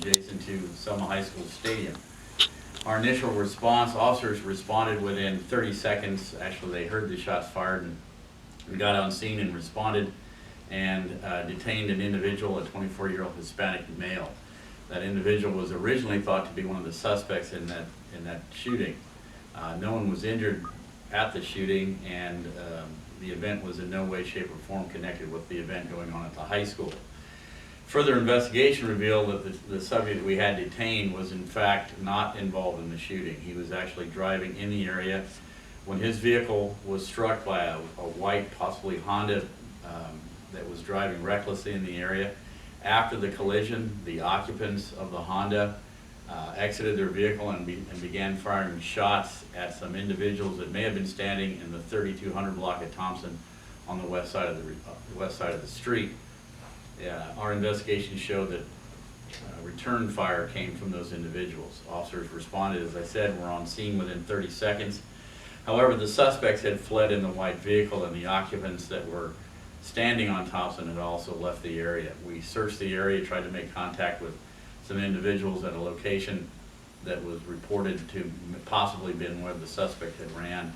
adjacent to Selma High School Stadium. Our initial response, officers responded within 30 seconds. Actually, they heard the shots fired and got on scene and responded and detained an individual, a 24-year-old Hispanic male. That individual was originally thought to be one of the suspects in that shooting. No one was injured at the shooting, and the event was in no way, shape, or form connected with the event going on at the high school. Further investigation revealed that the subject that we had detained was in fact not involved in the shooting. He was actually driving in the area when his vehicle was struck by a white, possibly Honda, that was driving recklessly in the area. After the collision, the occupants of the Honda exited their vehicle and began firing shots at some individuals that may have been standing in the 3200 block at Thompson on the west side of the street. Our investigation showed that return fire came from those individuals. Officers responded, as I said, were on scene within 30 seconds. However, the suspects had fled in the white vehicle, and the occupants that were standing on Thompson had also left the area. We searched the area, tried to make contact with some individuals at a location that was reported to possibly been where the suspect had ran,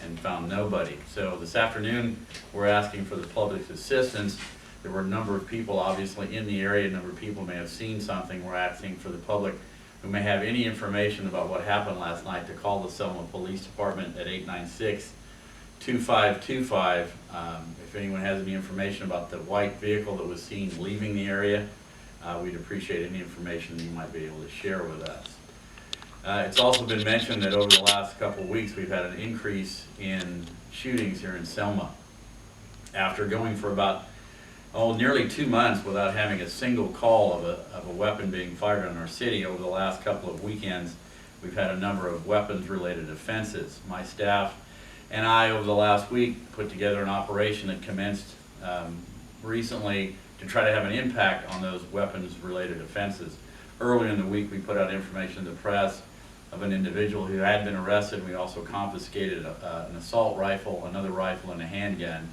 and found nobody. So this afternoon, we're asking for the public's assistance. There were a number of people obviously in the area. A number of people may have seen something. We're asking for the public who may have any information about what happened last night to call the Selma Police Department at 896-2525. If anyone has any information about the white vehicle that was seen leaving the area, we'd appreciate any information that you might be able to share with us. It's also been mentioned that over the last couple of weeks we've had an increase in shootings here in Selma. After going for about nearly 2 months without having a single call of a weapon being fired in our city, over the last couple of weekends we've had a number of weapons related offenses. My staff and I over the last week put together an operation that commenced recently to try to have an impact on those weapons related offenses. Earlier in the week we put out information to the press of an individual who had been arrested. We also confiscated an assault rifle, another rifle, and a handgun.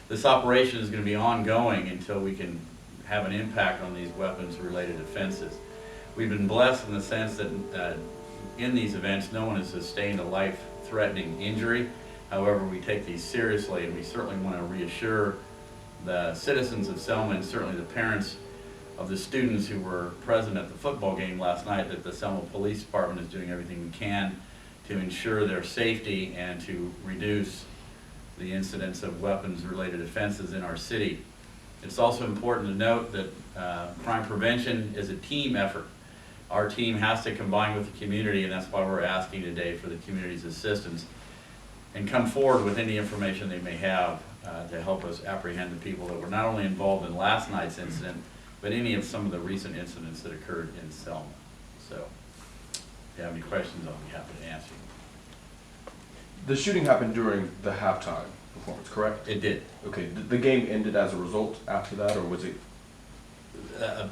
This operation is going to be ongoing until we can have an impact on these weapons-related offenses. We've been blessed in the sense that in these events, no one has sustained a life-threatening injury. However, we take these seriously, and we certainly want to reassure the citizens of Selma and certainly the parents of the students who were present at the football game last night that the Selma Police Department is doing everything we can to ensure their safety and to reduce the incidence of weapons-related offenses in our city. It's also important to note that crime prevention is a team effort. Our team has to combine with the community, and that's why we're asking today for the community's assistance and come forward with any information they may have to help us apprehend the people that were not only involved in last night's incident, but any of some of the recent incidents that occurred in Selma. So if you have any questions, I'll be happy to answer them. The shooting happened during the halftime performance, correct? It did. Okay, the game ended as a result after that, or was it?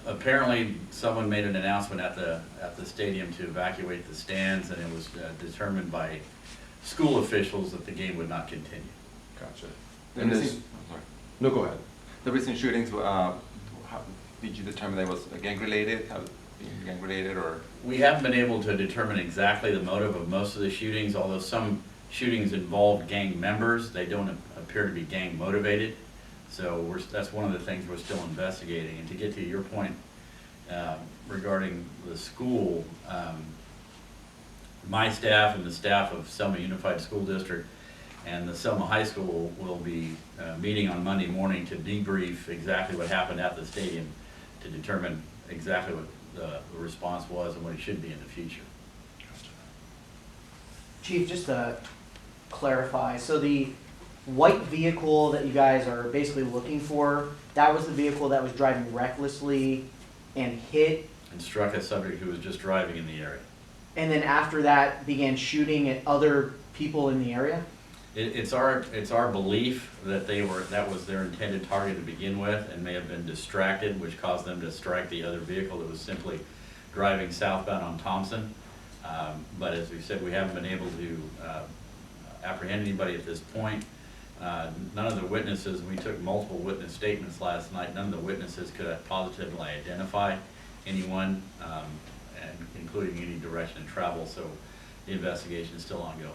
Apparently, someone made an announcement at the stadium to evacuate the stands, and it was determined by school officials that the game would not continue. Gotcha. And this, no, go ahead. the recent shootings, how did you determine that was gang-related? Gang-related, or? We haven't been able to determine exactly the motive of most of the shootings, although some shootings involved gang members. They don't appear to be gang motivated. So that's one of the things we're still investigating. And to get to your point regarding the school, my staff and the staff of Selma Unified School District and the Selma High School will be meeting on Monday morning to debrief exactly what happened at the stadium to determine exactly what the response was and what it should be in the future. Chief, just to clarify, so the white vehicle that you guys are basically looking for, that was the vehicle that was driving recklessly and hit? And struck a subject who was just driving in the area. And then after that began shooting at other people in the area? It's our belief that that was their intended target to begin with, and may have been distracted, which caused them to strike the other vehicle that was simply driving southbound on Thompson. But as we said, we haven't been able to apprehend anybody at this point. None of the witnesses, we took multiple witness statements last night, none of the witnesses could positively identify anyone, and including any direction of travel, so the investigation is still ongoing.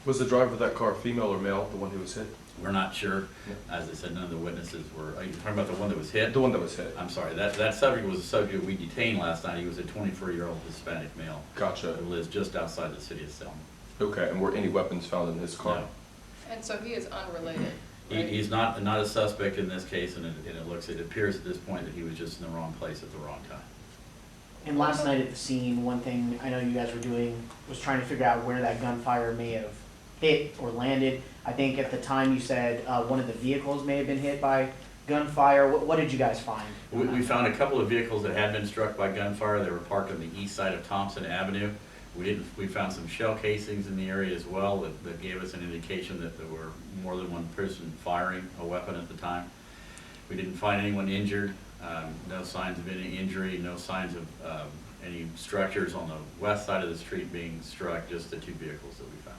Was the driver of that car female or male, the one who was hit? We're not sure. Yeah. As I said, none of the witnesses were, are you talking about the one that was hit? The one that was hit. I'm sorry, that subject was a subject we detained last night. He was a 24-year-old Hispanic male Gotcha. who lives just outside the city of Selma. Okay, and were any weapons found in his car? No. And so he is unrelated, He, right? he's not a suspect in this case, and it appears at this point that he was just in the wrong place at the wrong time. And last night at the scene, one thing I know you guys were doing was trying to figure out where that gunfire may have hit or landed. I think at the time you said one of the vehicles may have been hit by gunfire. What did you guys find? We found a couple of vehicles that had been struck by gunfire. They were parked on the east side of Thompson Avenue. We found some shell casings in the area as well that gave us an indication that there were more than one person firing a weapon at the time. We didn't find anyone injured, no signs of any injury, no signs of any structures on the west side of the street being struck, just the two vehicles that we found.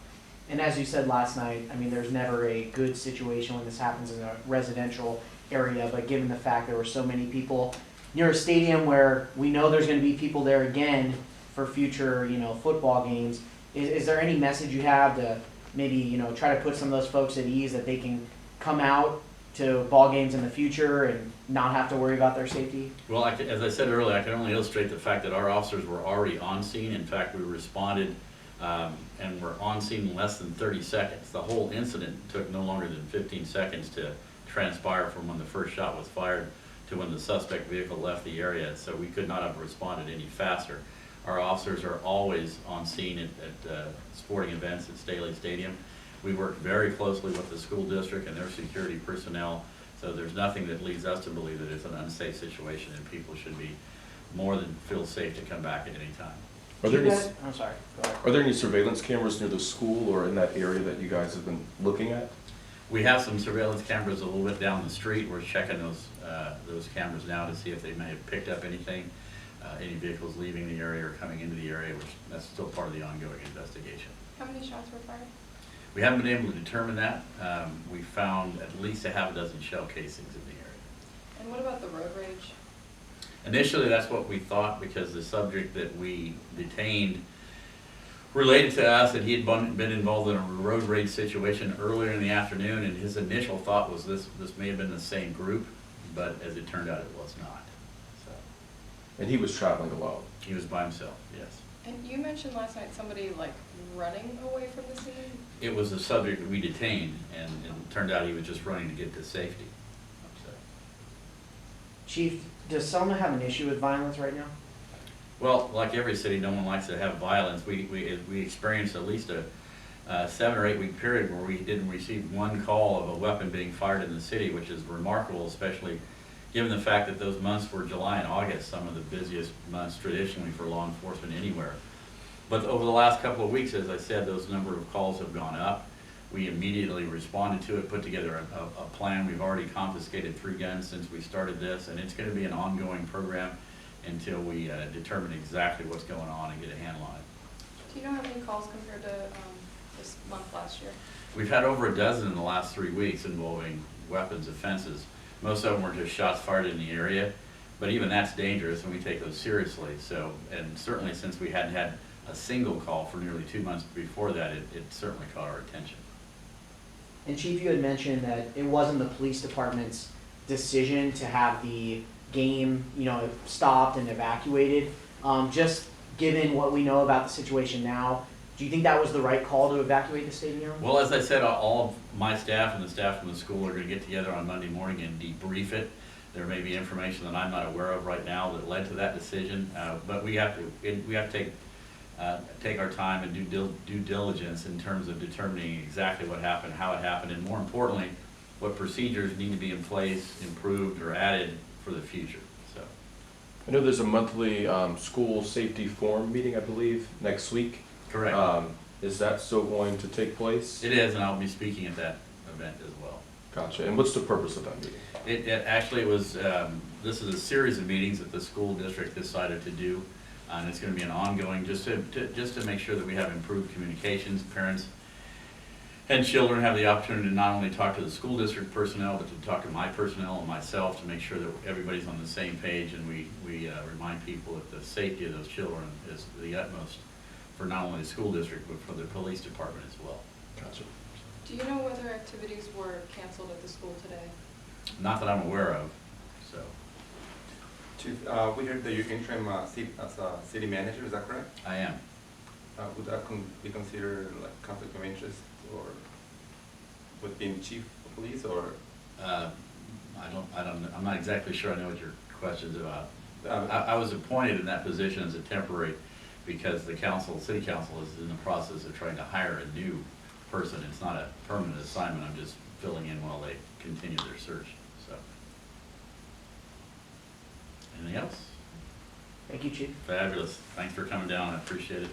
And as you said last night, I mean, there's never a good situation when this happens in a residential area, but given the fact there were so many people near a stadium where we know there's gonna be people there again for future, football games, is there any message you have to maybe, try to put some of those folks at ease that they can come out to ball games in the future and not have to worry about their safety? Well, as I said earlier, I can only illustrate the fact that our officers were already on scene. In fact, we responded and were on scene in less than 30 seconds. The whole incident took no longer than 15 seconds to transpire from when the first shot was fired to when the suspect vehicle left the area, so we could not have responded any faster. Our officers are always on scene at sporting events at Staley Stadium. We work very closely with the school district and their security personnel, so there's nothing that leads us to believe that it's an unsafe situation and people should be more than feel safe to come back at any time. Are there any, I'm sorry, go ahead. are there any surveillance cameras near the school or in that area that you guys have been looking at? We have some surveillance cameras a little bit down the street. We're checking those cameras now to see if they may have picked up anything, any vehicles leaving the area or coming into the area, which that's still part of the ongoing investigation. How many shots were fired? We haven't been able to determine that. We found at least a half a dozen shell casings in the area. And what about the road rage? Initially, that's what we thought, because the subject that we detained related to us that he had been involved in a road rage situation earlier in the afternoon, and his initial thought was this may have been the same group, but as it turned out, it was not. So And he was traveling alone. he was by himself, yes. And you mentioned last night somebody like running away from the scene? It was the subject that we detained, and it turned out he was just running to get to safety. So, Chief, does Selma have an issue with violence right now? well, like every city, no one likes to have violence. We experienced at least a 7 or 8 week period where we didn't receive one call of a weapon being fired in the city, which is remarkable, especially given the fact that those months were July and August, some of the busiest months traditionally for law enforcement anywhere. But over the last couple of weeks, as I said, those number of calls have gone up. We immediately responded to it, put together a plan. We've already confiscated 3 guns since we started this, and it's going to be an ongoing program until we determine exactly what's going on and get a handle on it. Do you know how many calls compared to this month last year? We've had over a dozen in the last 3 weeks involving weapons offenses. Most of them were just shots fired in the area, but even that's dangerous and we take those seriously. So, and certainly since we hadn't had a single call for nearly 2 months before that, it certainly caught our attention. And Chief, you had mentioned that it wasn't the police department's decision to have the game, stopped and evacuated. Just given what we know about the situation now, do you think that was the right call to evacuate the stadium? Well, as I said, all of my staff and the staff from the school are going to get together on Monday morning and debrief it. There may be information that I'm not aware of right now that led to that decision, but we have to take our time and do due diligence in terms of determining exactly what happened, how it happened, and more importantly, what procedures need to be in place, improved, or added for the future. So, I know there's a monthly school safety forum meeting, I believe, next week. correct. Is that still going to take place? It is, and I'll be speaking at that event as well. Gotcha. And what's the purpose of that meeting? It actually was, this is a series of meetings that the school district decided to do, and it's going to be an ongoing, just to make sure that we have improved communications. Parents And children have the opportunity to not only talk to the school district personnel, but to talk to my personnel and myself to make sure that everybody's on the same page, and we remind people that the safety of those children is the utmost for not only the school district, but for the police department as well. Gotcha. Do you know whether activities were canceled at the school today? Not that I'm aware of, so. Chief, we heard that you're interim as a city manager, is that correct? I am. Would that be considered like conflict of interest, or with being chief of police, or? I'm not exactly sure I know what your question's about. Um, I was appointed in that position as a temporary because the city council is in the process of trying to hire a new person. It's not a permanent assignment, I'm just filling in while they continue their search, so. Anything else? Thank you, Chief. Fabulous. Thanks for coming down, I appreciate it.